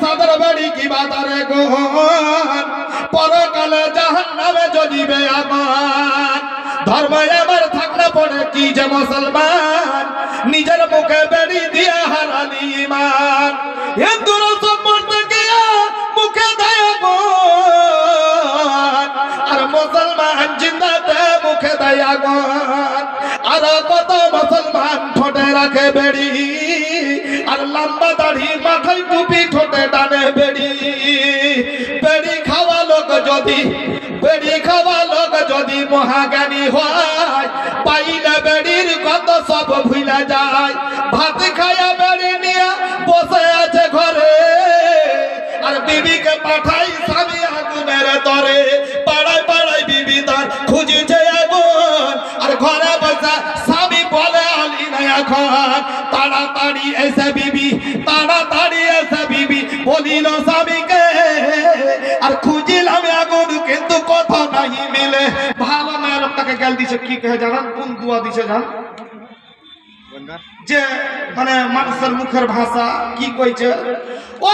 সাদর বাড়ি কি বাতারে গোহন পরকালে জাহান্নামে জ্বলিবে আগুন ধর্ম আমার থাকলে পড়ে কি যে মুসলমান নিজের মুখে বেড়ি দিয়া হারালি ঈমান হিন্দুর সম্পর্কে গিয়া মুখে দেয় আগুন আর মুসলমান জিন্দাতে মুখে দেয় আগুন আর কত মুসলমান ঠোঁটে রাখে বেড়ি আর লম্বা দাড়ি মাথায় টুপি ঠোঁটে টানে বেড়ি বেড়ি খাওয়া লোক যদি মহাজ্ঞানী হয় পাইলে বেড়ির কত সব ভুলে যায় ভাত খায়া বেড়ি নিয়ে বসে আছে ঘরে আর বিবিকে পাঠাই স্বামী আগুনের তরে পাড়ায় পাড়ায় বিবি তার খুঁজছে আগুন আর ঘরে বসে স্বামী বলে আলি না এখন তাড়াতাড়ি এসে বিবি বলিল স্বামীকে আর খুঁজিলাম আগুন কিন্তু কথা নাই মিলে ভালো মেয়ের তাকে গেল দিছে কি কহে জানান কোন দুয়া দিছে জান যে মানে মানুষের মুখের ভাষা কি কইছে